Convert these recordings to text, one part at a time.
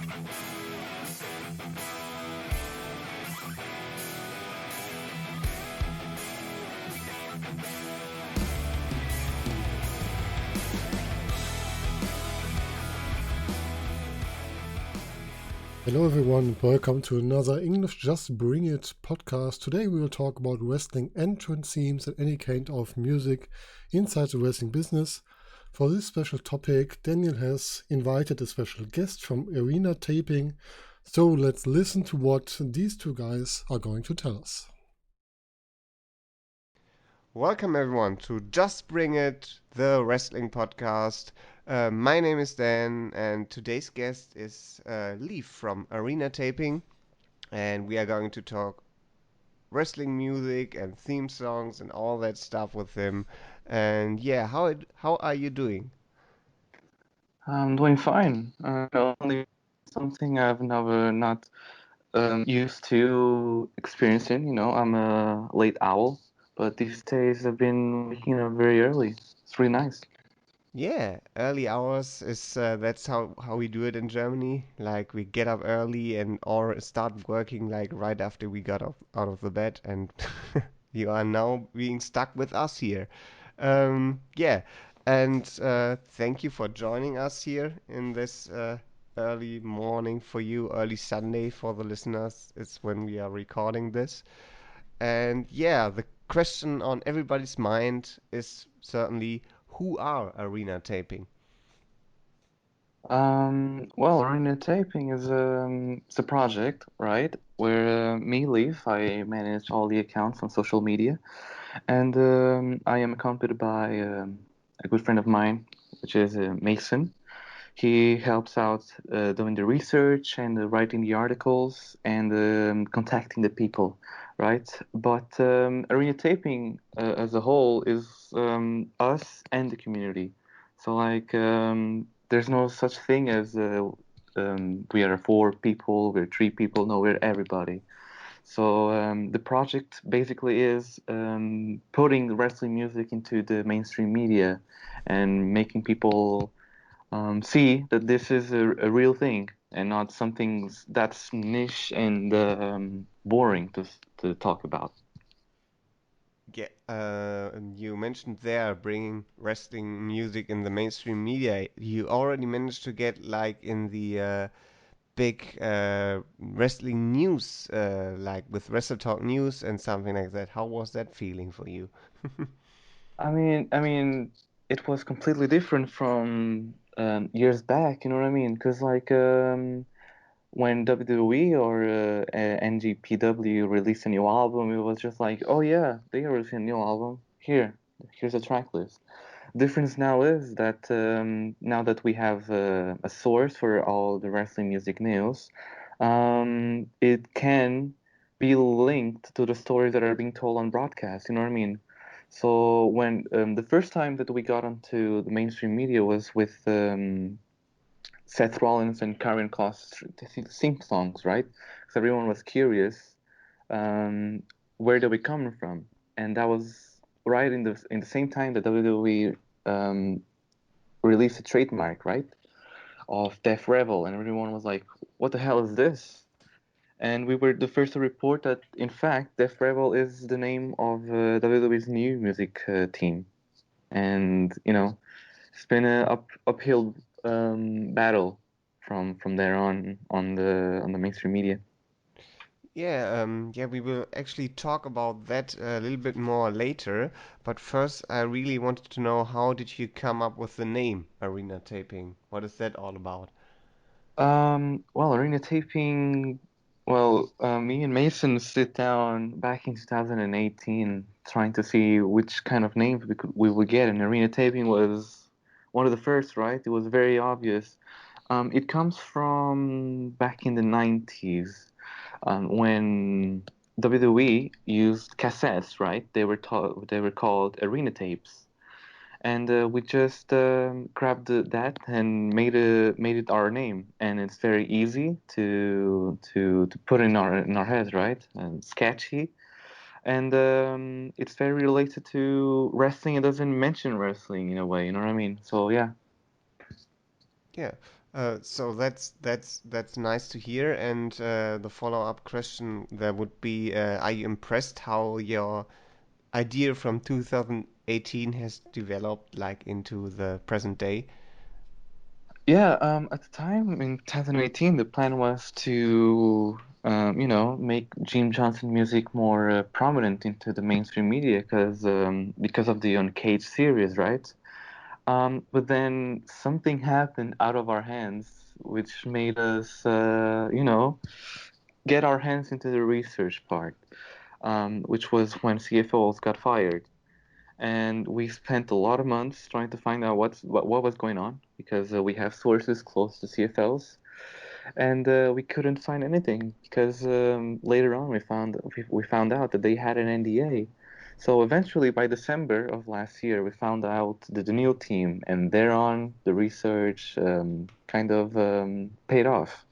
Hello everyone, welcome to another English Just Bring It podcast. Today we will talk about wrestling entrance themes and any kind of music inside the wrestling business. For this special topic, Daniel has invited a special guest from Arenataping. So let's listen to what these two guys are going to tell us. Welcome everyone to Just Bring It, the wrestling podcast. My name is Dan, and today's guest is Leaf from Arenataping, and we are going to talk wrestling music and theme songs and all that stuff with him. And yeah, how are you doing? I'm doing fine. Only something I've never not used to experiencing. I'm a late owl, but these days I've been waking up very early. It's really nice. Yeah, early hours is that's how we do it in Germany. Like we get up early and or start working like right after we got out of the bed, and you are now being stuck with us here. Yeah, and thank you for joining us here in this early morning for you, early Sunday for the listeners. It's when we are recording this. And yeah, the question on everybody's mind is certainly who are Arenataping? Arena Taping is it's a project, right? Where me, Leaf, I manage all the accounts on social media, and I am accompanied by a good friend of mine, which is Mason. He helps out doing the research and writing the articles and contacting the people, right? But arena taping as a whole is us and the community. So there's no such thing as we are four people, we're three people. No, we're everybody. So the project basically is putting the wrestling music into the mainstream media and making people see that this is a real thing and not something that's niche and boring to talk about. Yeah, and you mentioned there bringing wrestling music in the mainstream media. You already managed to get like in the big wrestling news, like with Wrestle Talk News and something like that. How was that feeling for you? I mean, it was completely different from years back. You know what I mean? Because when WWE or NGPW released a new album, it was just like, oh yeah, they are releasing a new album. Here's a track list. Difference now is that now that we have a source for all the wrestling music news, it can be linked to the stories that are being told on broadcast. You know what I mean? So when the first time that we got onto the mainstream media was with Seth Rollins and Karrion Kross theme songs, right? Because everyone was curious, um, where did we come from? And that was right in the same time that WWE um, released a trademark, right, of Death Revel, and everyone was like, "What the hell is this?" And we were the first to report that, in fact, Death Revel is the name of WWE's new music team, and it's been a uphill battle from there on the mainstream media. Yeah, we will actually talk about that a little bit more later. But first, I really wanted to know how did you come up with the name Arenataping? What is that all about? Arena taping. Me and Mason sit down back in 2018, trying to see which kind of names we would get, and arena taping was one of the first, right? It was very obvious. It comes from back in the 90s, when WWE used cassettes, right? They were called arena tapes, and we just grabbed that and made it our name, and it's very easy to put in our heads, right? And sketchy, and it's very related to wrestling. It doesn't mention wrestling in a way, you know what I mean? So yeah. Yeah. So that's nice to hear. And the follow-up question there would be, are you impressed how your idea from 2018 has developed like into the present day? Yeah, at the time in 2018, the plan was to, make Jim Johnson music more prominent into the mainstream media because of the Uncaged series, right? But then something happened out of our hands, which made us, get our hands into the research part, which was when CFOs got fired. And we spent a lot of months trying to find out what was going on because we have sources close to CFLs, and we couldn't find anything because later on we found out that they had an NDA. So eventually, by December of last year, we found out the new team, and thereon the research kind of paid off.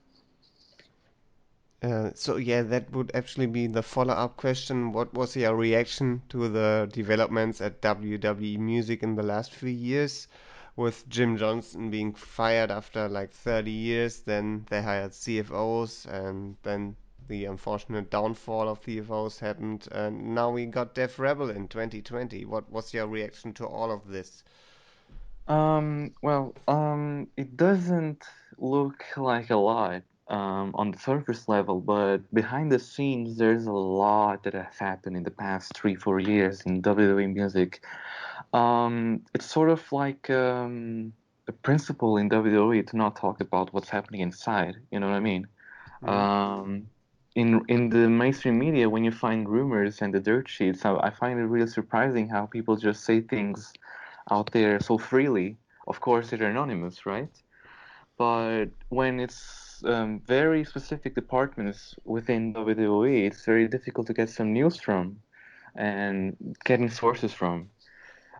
So yeah, that would actually be the follow-up question. What was your reaction to the developments at WWE Music in the last few years, with Jim Johnston being fired after like 30 years? Then they hired CFOs, and then the unfortunate downfall of CFOs happened, and now we got Def Rebel in 2020. What was your reaction to all of this? It doesn't look like a lot on the surface level, but behind the scenes, there's a lot that has happened in the past 3, 4 years in WWE music. It's sort of like a principle in WWE to not talk about what's happening inside. You know what I mean? Hmm? Um, in the mainstream media, when you find rumors and the dirt sheets, I find it really surprising how people just say things out there so freely. Of course, they're anonymous, right? But when it's very specific departments within WWE, it's very difficult to get some news from and getting sources from.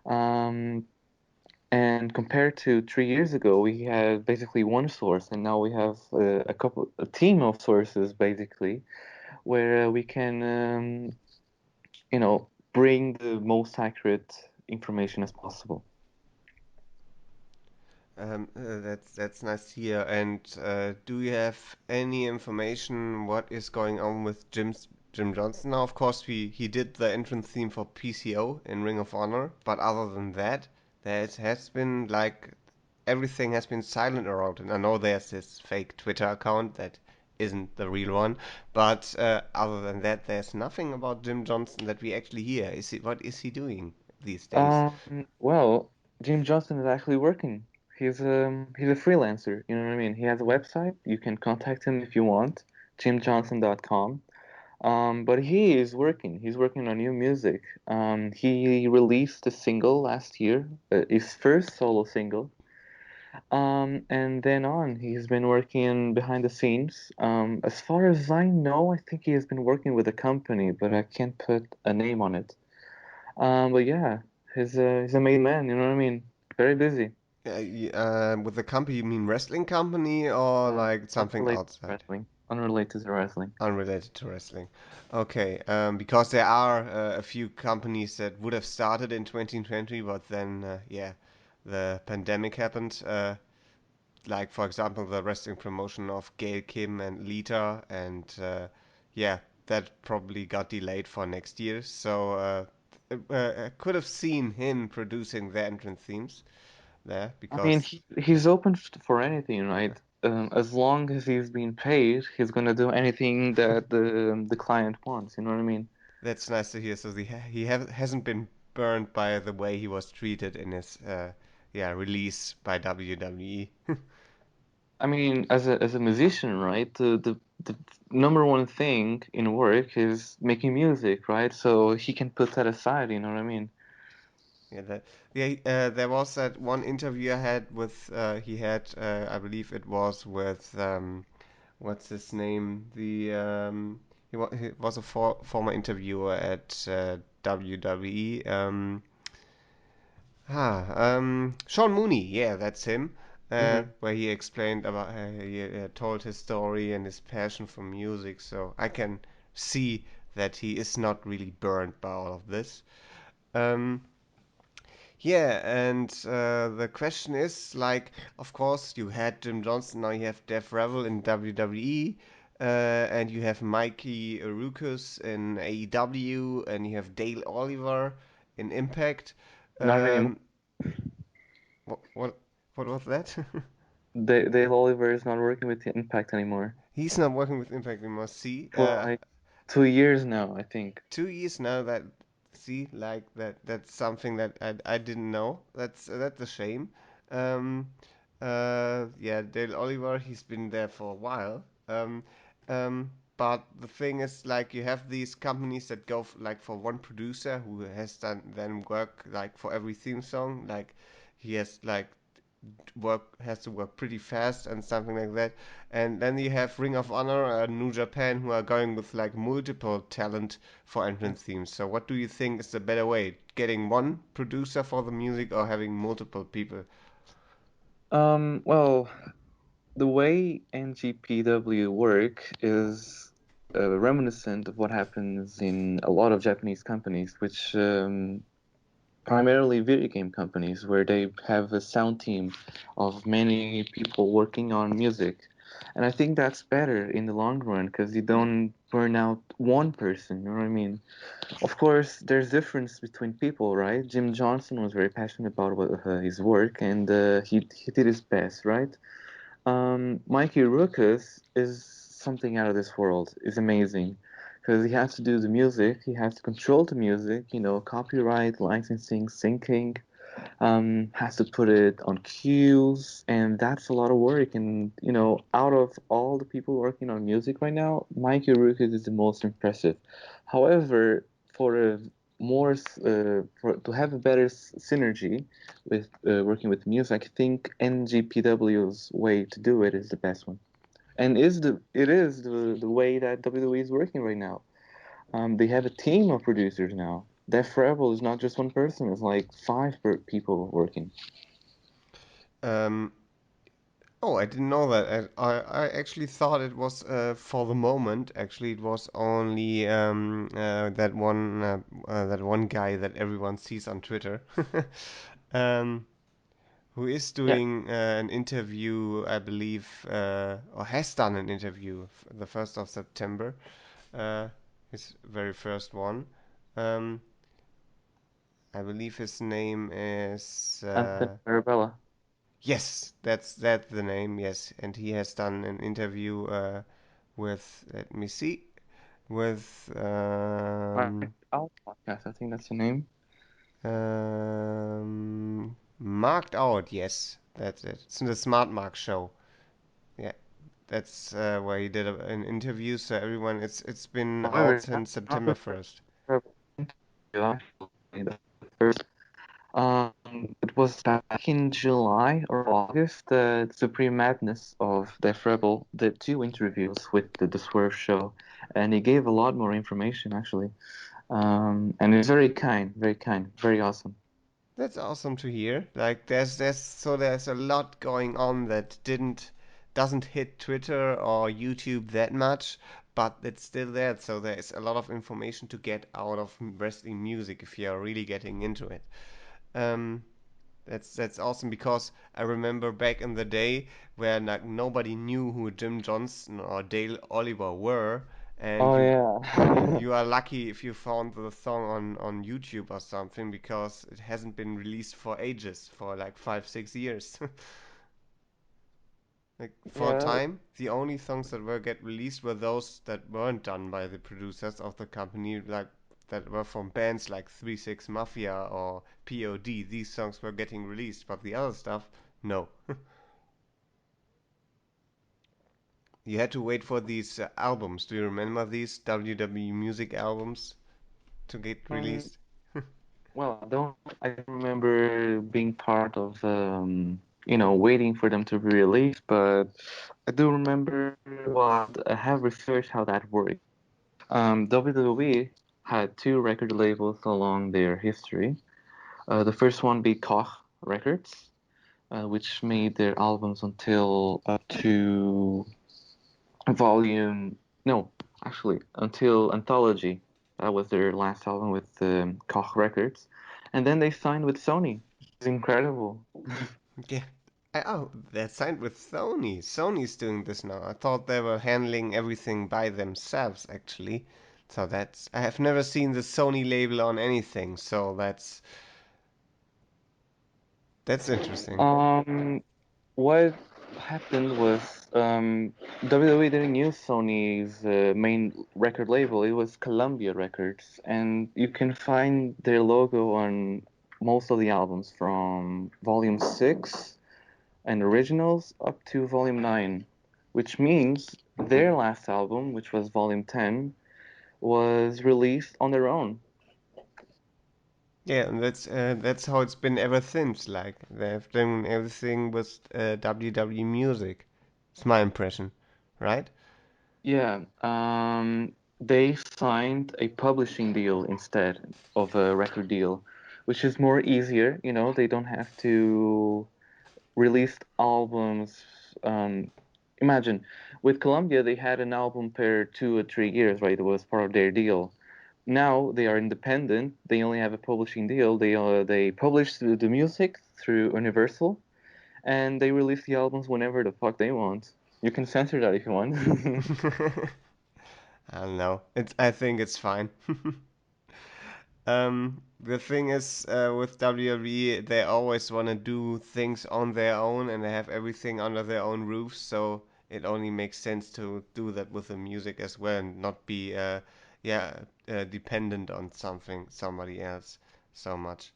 Um, and compared to 3 years ago, we had basically one source, and now we have a team of sources basically, where we can, bring the most accurate information as possible. That's nice to hear. And do you have any information what is going on with Jim Johnson? Now, of course, he did the entrance theme for PCO in Ring of Honor, but other than that, there has been like everything has been silent around. And I know there's this fake Twitter account that isn't the real one, but other than that, there's nothing about Jim Johnson that we actually hear. What is he doing these days? Well, Jim Johnston is actually working. He's a freelancer, you know what I mean? He has a website. You can contact him if you want, jimjohnson.com. But he is working. He's working on new music. He released a single last year, his first solo single. And then on, he's been working behind the scenes. As far as I know, I think he has been working with a company, but I can't put a name on it. But yeah, he's a made man, you know what I mean? Very busy. With the company, you mean wrestling company or like something Unrelated to outside, wrestling. Unrelated to wrestling. unrelated to wrestling? Okay, because there are a few companies that would have started in 2020, but then yeah, the pandemic happened. Like for example, the wrestling promotion of Gail Kim and Lita, and yeah, that probably got delayed for next year. So I could have seen him producing the entrance themes there I mean, because he's open for anything, right? As long as he's being paid, he's gonna do anything that the client wants. You know what I mean? that's nice to hear. So hasn't been burned by the way he was treated in his yeah release by WWE. I mean, as a musician, right? The number one thing in work is making music, right? So he can put that aside. You know what I mean? Yeah, there was that one interview I had with he had I believe it was with what's his name he was a former interviewer at WWE. Sean Mooney, yeah, that's him. Hmm. Where he explained about he told his story and his passion for music. So I can see that he is not really burned by all of this. Um, Yeah, and the question is like, of course, you had Jim Johnson, now you have Def Revel in WWE, and you have Mikey Rukus in AEW, and you have Dale Oliver in Impact. Not anymore. Um, what what what was that? Dale Oliver is not working with the Impact anymore He's not working with Impact anymore. See, for like 2 years now, I think. 2 years now. That see, like that's something that I didn't know. That's a shame. Um, yeah, Dale Oliver, he's been there for a while. But the thing is, like, you have these companies that go like for one producer who has done then work like for every theme song. Like he has like has to work pretty fast and something like that. And then you have Ring of Honor and New Japan who are going with like multiple talent for entrance themes. So what do you think is the better way? Getting one producer for the music or having multiple people? Well, the way NGPW work is reminiscent of what happens in a lot of Japanese companies, which primarily video game companies, where they have a sound team of many people working on music. And I think that's better in the long run because you don't burn out one person, you know what I mean? Of course, there's difference between people, right? Jim Johnson was very passionate about his work and he did his best, right? Mikey Rukus is something out of this world. Is amazing because he has to do the music, he has to control the music, copyright, licensing, syncing. Has to put it on cues, and that's a lot of work. And out of all the people working on music right now, Mikey Rukus is the most impressive. However, for a to have a better synergy with working with music, I think NGPW's way to do it is the best one, and it is the way that WWE is working right now. They have a team of producers now. Def Rebel is not just one person; it's like five people working. Um, oh, I didn't know that. I actually thought it was for the moment. Actually, it was only that one guy that everyone sees on Twitter. um, who is Yeah, doing an interview, I believe, or has done an interview the 1st of September, uh, his very first one. Um, I believe his name is Anthem Arabella. yes, that's the name. Yes, and he has done an interview with let me see with Marked Out podcast, I think that's the name. marked out. Yes, that's it. It's in the Smart Mark show. Yeah, that's where he did an interview. So everyone, it's been out However, since not September the first 1st. interview, actually. The first, it was back in July or August. The Supreme Madness of Def Rebel did two interviews with the Swerve show, and he gave a lot more information actually. And he's very kind, very awesome. That's awesome to hear. Like there's a lot going on that doesn't hit Twitter or YouTube that much, but it's still there. So there's a lot of information to get out of wrestling music if you're really getting into it. Um, that's awesome because I remember back in the day where like nobody knew who Jim Johnson or Dale Oliver were, and Oh you yeah. you are lucky if you found the song on YouTube or something because it hasn't been released for ages, for like 5 6 years. Like for a Yeah, time, the only songs that were get released were those that weren't done by the producers of the company, like that were from bands like 3 6 Mafia or POD. These songs were getting released, but the other stuff, no. You had to wait for these albums. Do you remember these WWE music albums to get um, released? well, I don't remember being part of waiting for them to be released, but I do remember, well, I have researched how that works. WWE had two record labels along their history. The first one being Koch Records, which made their albums until up to volume, no, actually, until Anthology. That was their last album with Koch Records. And then they signed with Sony. incredible. Yeah. Oh, they're signed with Sony. Sony's doing this now. I thought they were handling everything by themselves, actually. So I have never seen the Sony label on anything, so that's interesting. Um, what happened was WWE didn't use Sony's main record label. It was Columbia Records, and you can find their logo on most of the albums from Volume 6 and Originals up to Volume 9, which means their last album, which was Volume 10, was released on their own. Yeah, and that's how it's been ever since. Like they've done everything with WW Music. It's my impression, right? Yeah, they signed a publishing deal instead of a record deal, which is more easier. They don't have to release albums. Um, Imagine, with Columbia, they had an album per 2 or 3 years, right? It was part of their deal. Now they are independent. They only have a publishing deal. They publish the music through Universal, and they release the albums whenever the fuck they want. You can censor that if you want. I don't know. I think it's fine. The thing is, with WWE, they always want to do things on their own and they have everything under their own roof, so it only makes sense to do that with the music as well and not be, yeah, dependent on somebody else so much.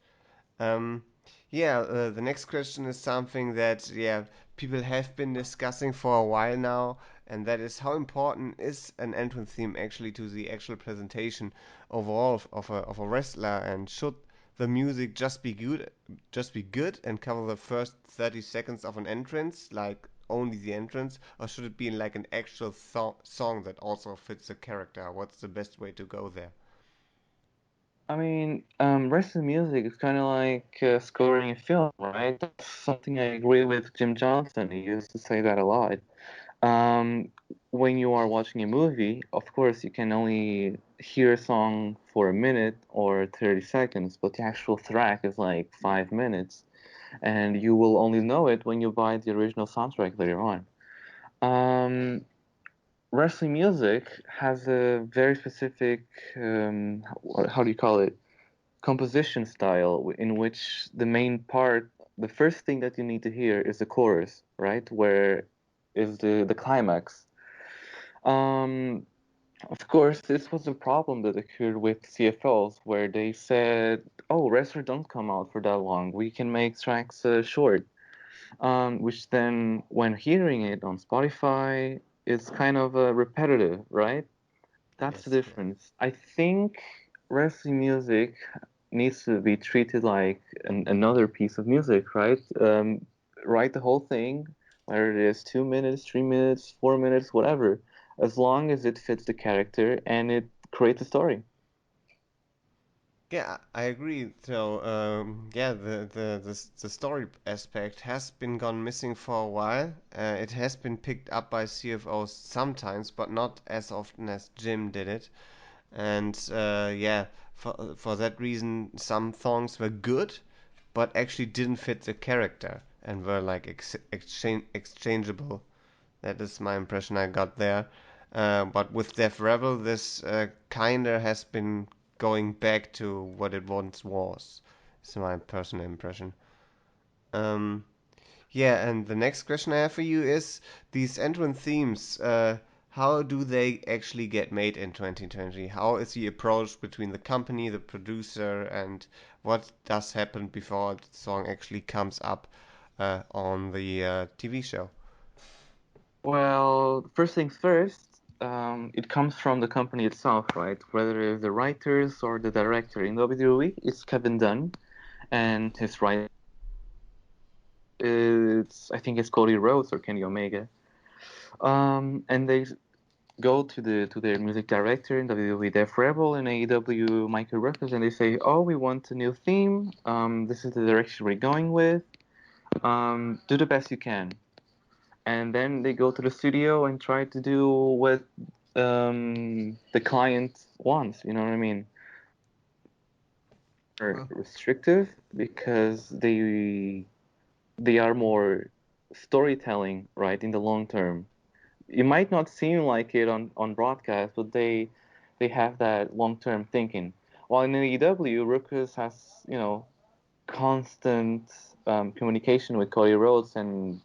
Um, yeah, the next question is something that, yeah, people have been discussing for a while now, and that is how important is an entrance theme actually to the actual presentation overall of a wrestler, and should the music just be good and cover the first 30 seconds of an entrance, like only the entrance, or should it be like an actual song that also fits the character? What's the best way to go there? I mean, wrestling music is kind of like scoring a film, right? That's something I agree with Jim Johnson. He used to say that a lot. Um, when you are watching a movie, of course, you can only hear a song for a minute or 30 seconds, but the actual track is like 5 minutes, and you will only know it when you buy the original soundtrack later on. Um, Wrestling music has a very specific, how do you call it? Composition style in which the main part, the first thing that you need to hear is the chorus, right? Where is the climax. Um, of course, this was a problem that occurred with CFLs where they said, "Oh, wrestlers don't come out for that long. We can make tracks short." Which then, when hearing it on Spotify, is kind of repetitive, right? That's the Yes, yeah. difference. I think wrestling music needs to be treated like another piece of music, right? Write the whole thing, whether it is 2 minutes, 3 minutes, 4 minutes, whatever, as long as it fits the character and it creates a story. Yeah, I agree. So, yeah, the story aspect has been gone missing for a while. It has been picked up by CFOs sometimes, but not as often as Jim did it. And yeah, for that reason, some songs were good, but actually didn't fit the character and were like exchangeable. That is my impression I got there. But with Death Rebel, this kinda has been going back to what it once was. It's my personal impression. Um, yeah, and the next question I have for you is these entrance themes. How do they actually get made in 2020? How is the approach between the company, the producer, and what does happen before the song actually comes up on the TV show? Well, first things first, it comes from the company itself, right? Whether it's the writers or the director. In WWE, it's Kevin Dunn, and his writer, I think it's Cody Rhodes or Kenny Omega. And they go to their music director in WWE, Def Rebel, and AEW, Michael Ruckus, and they say, "Oh, we want a new theme. This is the direction we're going with. Do the best you can." And then they go to the studio and try to do what the client wants. You know what I mean? more restrictive because they are more storytelling, right, in the long term. It might not seem like it on broadcast, but they have that long term thinking. While in AEW, Ruckus has, you know, constant communication with Cody Rhodes, and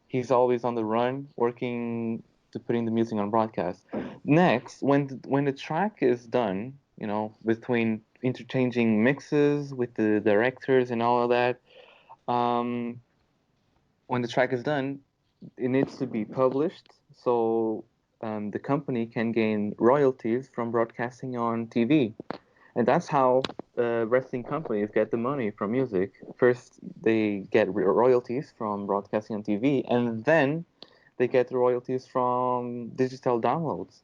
he's always on the run, working to putting the music on broadcast. Next, when the track is done, you know, between interchanging mixes with the directors and all of that, um, when the track is done, it needs to be published so the company can gain royalties from broadcasting on TV. And that's how wrestling companies get the money from music. First, they get royalties from broadcasting on TV, and then they get the royalties from digital downloads.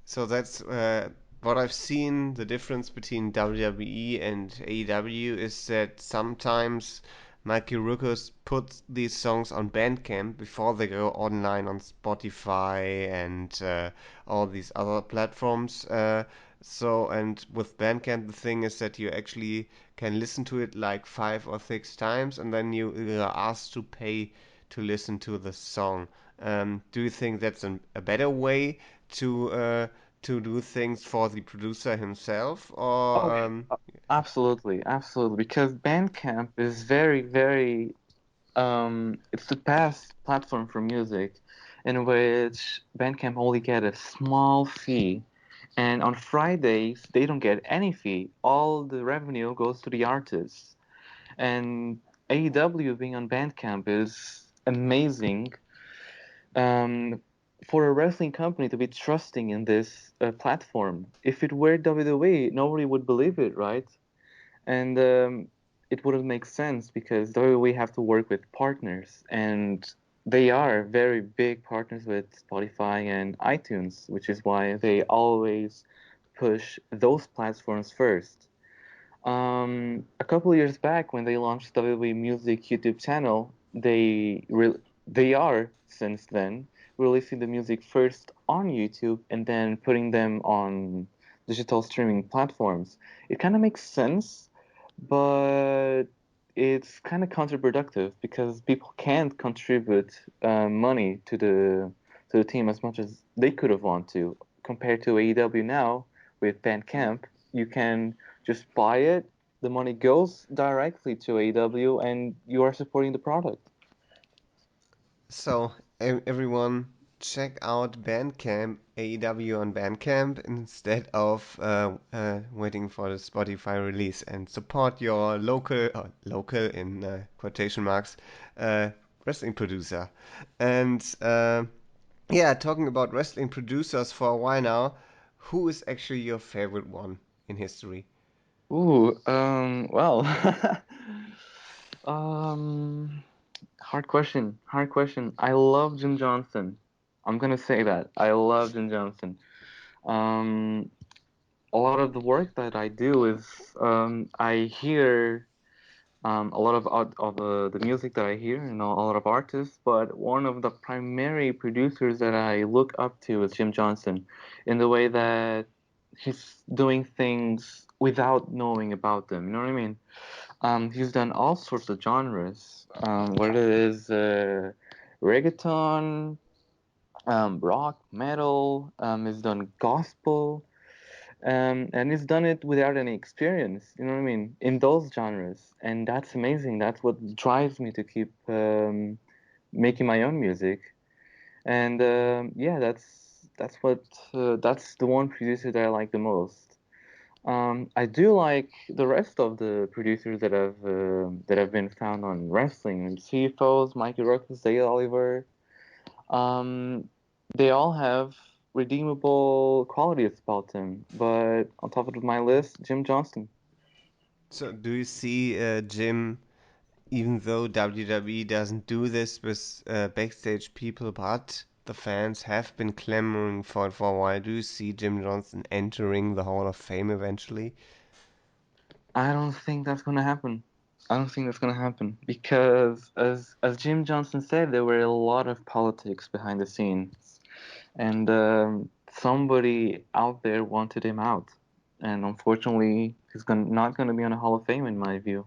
So that's what I've seen. The difference between WWE and AEW is that sometimes Mikey Ruckus puts these songs on Bandcamp before they go online on Spotify and all these other platforms. And with Bandcamp, the thing is that you actually can listen to it like 5 or 6 times, and then you are asked to pay to listen to the song. Do you think that's a better way to uh, to do things for the producer himself, or Oh, absolutely, absolutely. Because Bandcamp is very, it's the best platform for music, in which Bandcamp only get a small fee. And on Fridays, they don't get any fee. All the revenue goes to the artists. And AEW being on Bandcamp is amazing, um, for a wrestling company to be trusting in this platform. If it were WWE, nobody would believe it, right? And it wouldn't make sense because WWE have to work with partners, and they are very big partners with Spotify and iTunes, which is why they always push those platforms first. A couple of years back, when they launched WWE Music YouTube channel, they are since then releasing the music first on YouTube and then putting them on digital streaming platforms. It kind of makes sense, but it's kind of counterproductive because people can't contribute money to the team as much as they could have wanted to. Compared to AEW now with Bandcamp, you can just buy it. The money goes directly to AEW, and you are supporting the product. so everyone check out Bandcamp, AEW on Bandcamp instead of waiting for the Spotify release, and support your local in quotation marks, uh, wrestling producer. And yeah, talking about wrestling producers for a while now, who is actually your favorite one in history? Ooh, well, um, hard question. Hard question. I love Jim Johnson. I'm gonna say that. I love Jim Johnson. Um, a lot of the work that I do is I hear a lot of the music that I hear, you know, a lot of artists, but one of the primary producers that I look up to is Jim Johnson, in the way that he's doing things without knowing about them. You know what I mean? He's done all sorts of genres, whether it is reggaeton, rock, metal. He's done gospel, and he's done it without any experience. You know what I mean? In those genres, and that's amazing. That's what drives me to keep making my own music. And yeah, that's the one producer that I like the most. I do like the rest of the producers that have been found on wrestling, and CFOs, Mikey Ruckus, Dale Oliver. Um, they all have redeemable qualities about them, but on top of my list, Jim Johnston. So, do you see Jim, even though WWE doesn't do this with backstage people, but the fans have been clamoring for it for a while, do you see Jim Johnson entering the Hall of Fame eventually? I don't think that's gonna happen. I don't think that's gonna happen because, as Jim Johnson said, there were a lot of politics behind the scenes, and somebody out there wanted him out, and unfortunately, not gonna be on a Hall of Fame in my view.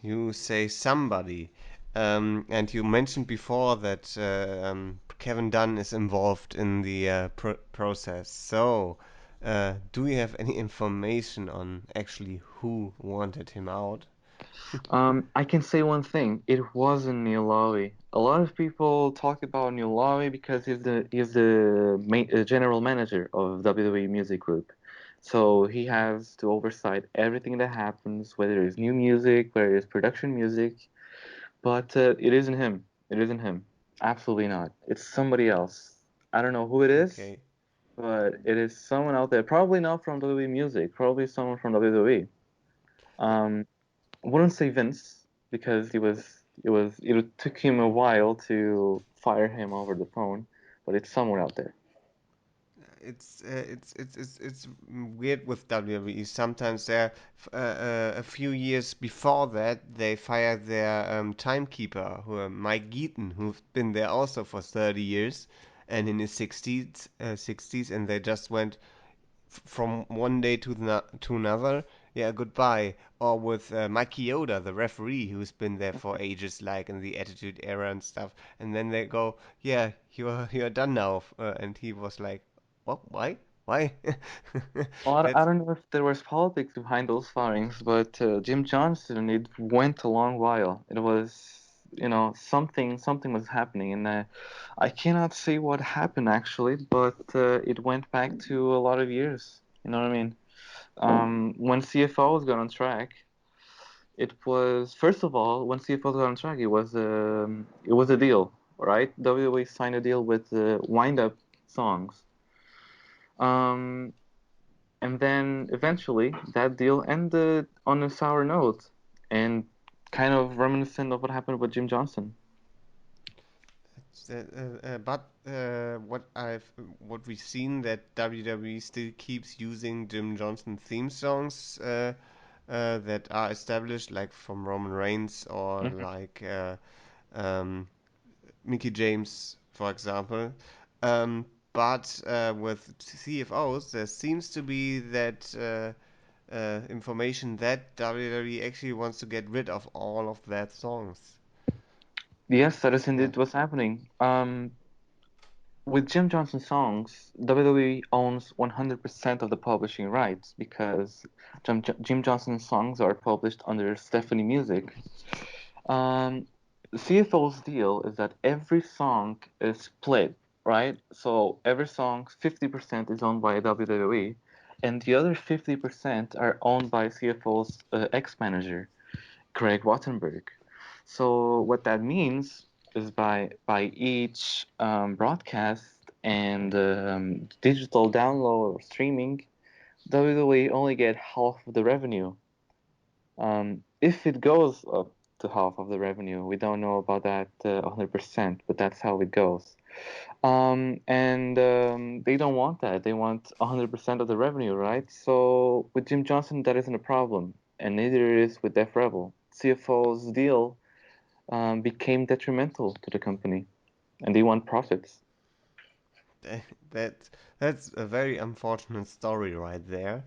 You say somebody. And you mentioned before that Kevin Dunn is involved in the process. So, do you have any information on actually who wanted him out? I can say one thing. It wasn't Neil Lowry. A lot of people talk about Neil Lowry because he's the general manager of WWE Music Group. So he has to oversight everything that happens, whether it's new music, whether it's production music. But it isn't him. It isn't him. Absolutely not. It's somebody else. I don't know who it is, Okay. but it is someone out there. Probably not from WWE Music. Probably someone from WWE. Um, I wouldn't say Vince because it took him a while to fire him over the phone, but it's somewhere out there. It's weird with WWE. Sometimes a few years before that they fired their timekeeper, Mike Geaton, who's been there also for 30 years, and in his 60s, and they just went from one day to another. Yeah, goodbye. Or with Mike Chioda, the referee, who's been there for ages, like in the Attitude Era and stuff, and then they go, yeah, you're done now, and he was like, what? Why? Why? Well, I That's don't know if there was politics behind those firings, but Jim Johnson, it went a long while. It was, something was happening, and I cannot say what happened actually, but it went back to a lot of years. You know what I mean? When CFOs got on track, it was first of all when CFOs got on track, it was a deal, right? WWE signed a deal with Wind Up Songs. Um, and then eventually that deal ended on a sour note and kind of reminiscent of what happened with Jim Johnson. but what we've seen that WWE still keeps using Jim Johnson theme songs that are established, like from Roman Reigns or Mhm. like um, Mickey James, for example. Um, but with CFOs, there seems to be that information that WWE actually wants to get rid of all of that songs. Yes, that is Yeah. indeed what's happening. With Jim Johnson songs, WWE owns 100% of the publishing rights because Jim Johnson songs are published under Stephanie Music. Um, CFO's deal is that every song is split, right? So every song, 50% is owned by WWE, and the other 50% are owned by CFO's ex-manager, Greg Wattenberg. So what that means is by each broadcast and digital download or streaming, WWE only get half of the revenue. If it goes up to half of the revenue, we don't know about that 100%, but that's how it goes. And they don't want that. They want 100% of the revenue, right? So with Jim Johnson, that isn't a problem, and neither is with Def Rebel. CFO's deal became detrimental to the company, and they want profits. That that- that's a very unfortunate story right there.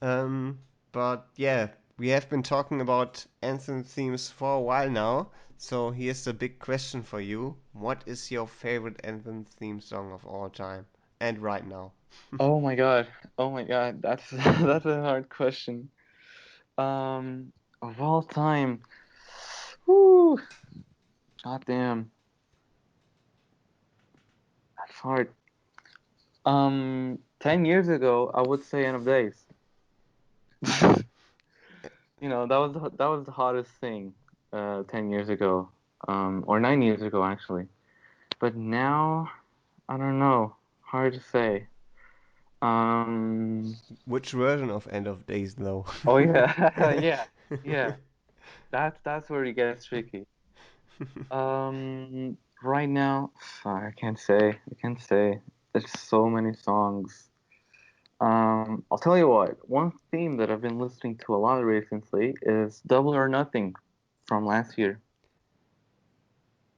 Um, but yeah, we have been talking about Anthem themes for a while now. So here's the big question for you: what is your favorite Anthem theme song of all time and right now? Oh my God. Oh my God. That's that's a hard question. Of all time. Whew. God damn. That's hard. 10 years ago, I would say End of Days. That was the hottest thing 10 years ago. Or 9 years ago actually. But now, I don't know. Hard to say. Um, Which version of End of Days, though? oh yeah. Yeah. Yeah. That's where it gets tricky. Right now, fuck, I can't say. I can't say. There's so many songs. I'll tell you what. One theme that I've been listening to a lot recently is Double or Nothing from last year.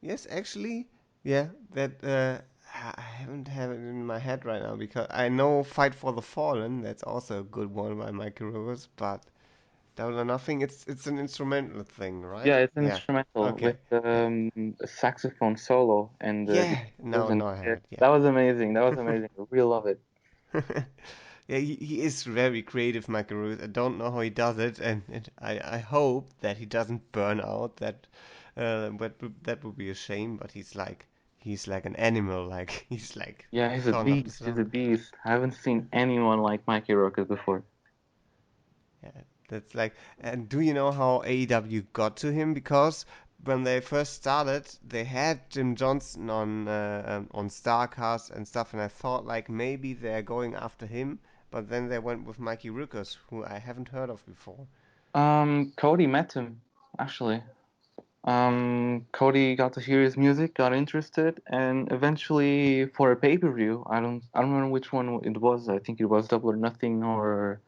Yes, actually, yeah, that I haven't have it in my head right now because I know "Fight for the Fallen." That's also a good one by Mikey Rivers, but Double or Nothing. It's an instrumental thing, right? Yeah, it's an Yeah. instrumental Okay. with Yeah. a saxophone solo and Yeah. guitars No, and no, I yeah, heard. that was amazing. That was amazing. I really love it. Yeah, he is very creative, Michael Ruth. I don't know how he does it, and I hope that he doesn't burn out. That would be a shame. But he's like an animal. Like he's like Yeah, he's a non-stop. beast. He's a beast. I haven't seen anyone like Mikey Rockets before. Yeah, that's like. And do you know how AEW got to him? Because when they first started, they had Jim Johnson on Starcast and stuff, and I thought like maybe they're going after him, but then they went with Mikey Rukers, who I haven't heard of before. Cody met him actually. Cody got to hear his music, got interested, and eventually for a pay-per-view, I don't remember which one it was. I think it was Double or Nothing or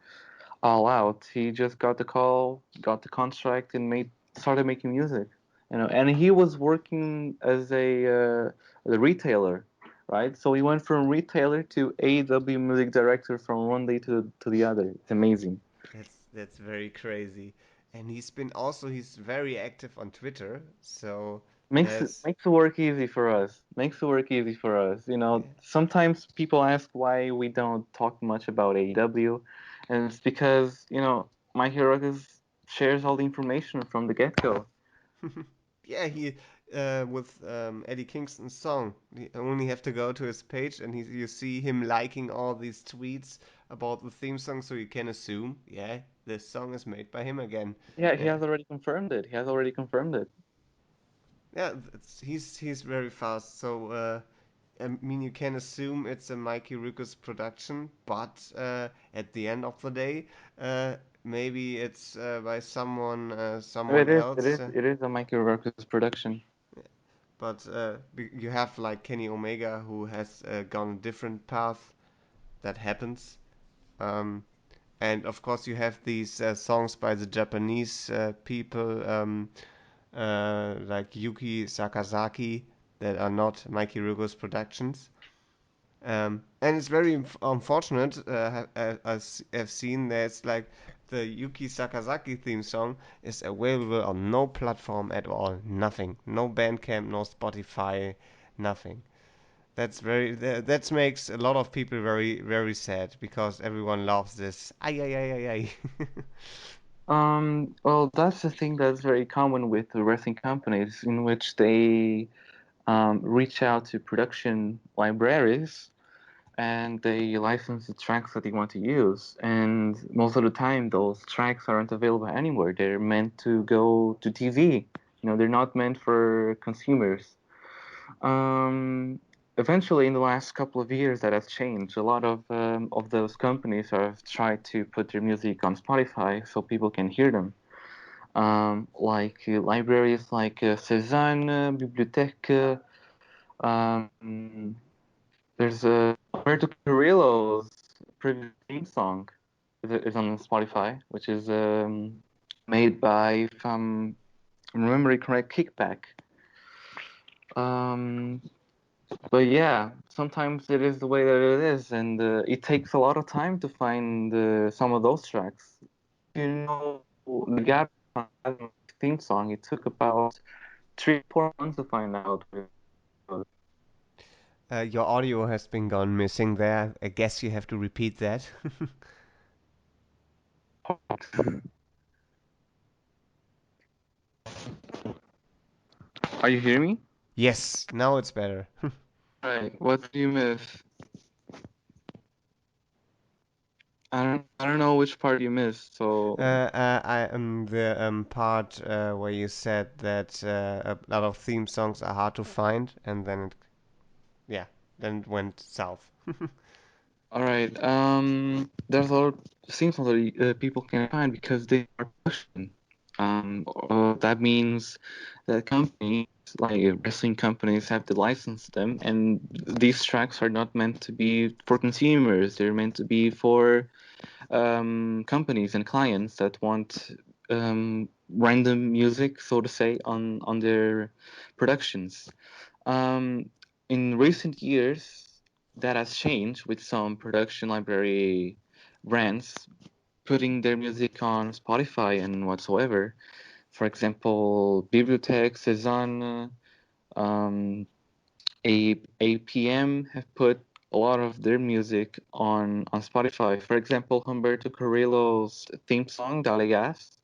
All Out. He just got the call, got the contract, and made started making music. You know, and he was working as a retailer, right? So he went from retailer to AEW music director from one day to the other. It's amazing. That's very crazy. And he's very active on Twitter, so Makes it there's makes the work easy for us. Makes the work easy for us. You know, yeah. sometimes people ask why we don't talk much about AEW, and it's because My Hero shares all the information from the get-go. Yeah, he with Eddie Kingston's song. You only have to go to his page and you see him liking all these tweets about the theme song, so you can assume, yeah, this song is made by him again. Yeah, he Yeah, has already confirmed it. He has already confirmed it. yeah, he's very fast. So I mean, you can assume it's a Mikey Rukus production, but at the end of the day, maybe it's by someone It is. It else. is. It is a Mikey Rourke's production. But you have like Kenny Omega who has gone a different path. That happens. Um, and of course, you have these songs by the Japanese people like Yuki Sakazaki that are not Mikey Rugo's productions. And it's very unfortunate. As I've seen, there's like the Yuki Sakazaki theme song is available on no platform at all. Nothing. No Bandcamp, no Spotify, nothing. That makes a lot of people very sad because everyone loves this. Ay ay ay ay ay. Well, that's the thing that's very common with the wrestling companies, in which they reach out to production libraries and they license the tracks that they want to use. And most of the time, those tracks aren't available anywhere. They're meant to go to TV. They're not meant for consumers. Um, Eventually, in the last couple of years, that has changed. A lot of those companies have tried to put their music on Spotify so people can hear them. Like libraries like Cezanne, Bibliothèque. Um, there's Alberto Carrillo's previous theme song is on Spotify, which is made by, if I'm remembering correct, Kickback. Um, But yeah, sometimes it is the way that it is, and it takes a lot of time to find some of those tracks. The Gap theme song, it took about 3 4 months to find out. Your audio has been gone missing there. I guess you have to repeat that. Are you hearing me? Yes, now it's better. Right. What did you miss? I don't know which part you missed. So I am the part where you said that a lot of theme songs are hard to find, and yeah, then it went south. all right. There's a lot of things that people can find because they are pushing. That means that companies, like wrestling companies, have to license them, and these tracks are not meant to be for consumers. They're meant to be for companies and clients that want random music, so to say, on their productions. Um, in recent years, that has changed with some production library brands putting their music on Spotify and whatsoever. For example, Bibliothèque Cézanne, um, APM have put a lot of their music on Spotify. For example, Humberto Carrillo's theme song, Dale Gas,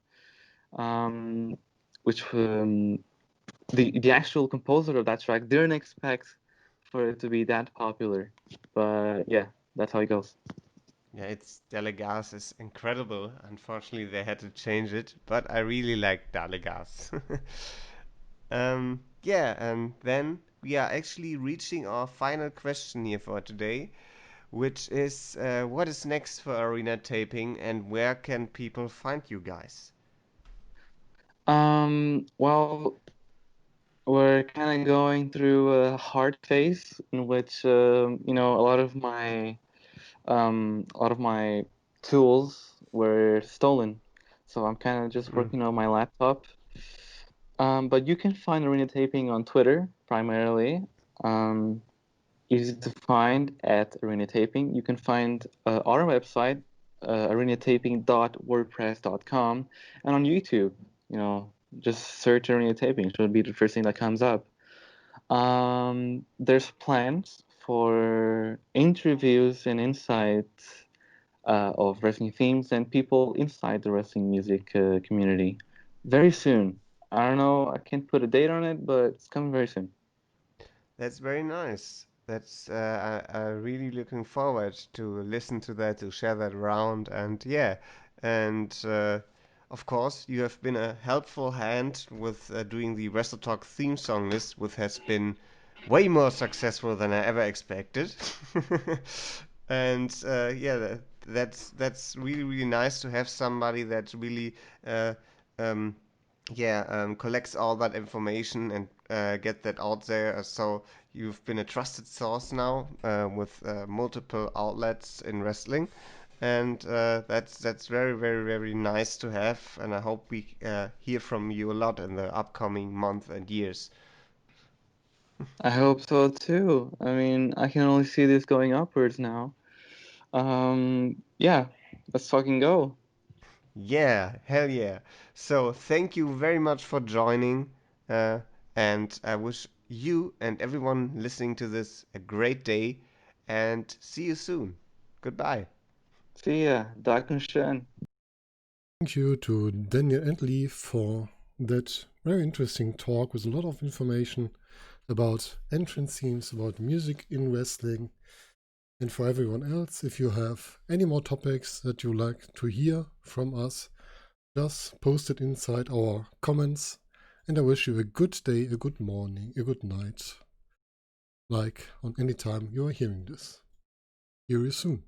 um, which the actual composer of that track didn't expect for it to be that popular. But yeah, that's how it goes. Yeah, it's Delegas is incredible. Unfortunately, they had to change it, but I really like Delegas. Yeah, and then we are actually reaching our final question here for today, which is what is next for Arenataping and where can people find you guys? Well, we're kind of going through a hard phase in which a lot of my tools were stolen, so I'm kind of just Mm. working on my laptop. But you can find Arena Taping on Twitter primarily. Um, Easy to find at Arena Taping. You can find our website, arenataping.wordpress.com, and on YouTube. You know, just search Arena Taping. It should be the first thing that comes up. There's plans for interviews and insights of wrestling themes and people inside the wrestling music community very soon. I don't know, I can't put a date on it, but it's coming very soon. That's very nice. That's I really looking forward to listen to that, to share that around, and yeah, and of course you have been a helpful hand with doing the Wrestle Talk theme song list, which has been way more successful than I ever expected. And yeah, that's really really nice to have somebody that really uh, um, yeah, collects all that information and get that out there. So you've been a trusted source now with multiple outlets in wrestling, and that's very very very nice to have. And I hope we hear from you a lot in the upcoming month and years. I hope so too. I mean, I can only see this going upwards now. Yeah, let's fucking go. Yeah, hell yeah. So thank you very much for joining, uh, and I wish you and everyone listening to this a great day, and see you soon. Goodbye. See ya. Dankeschön. Thank you to Daniel and Lee for that very interesting talk with a lot of information about entrance themes, about music in wrestling. And for everyone else, if you have any more topics that you like to hear from us, just post it inside our comments. And I wish you a good day, a good morning, a good night, like on any time you are hearing this. Hear you soon.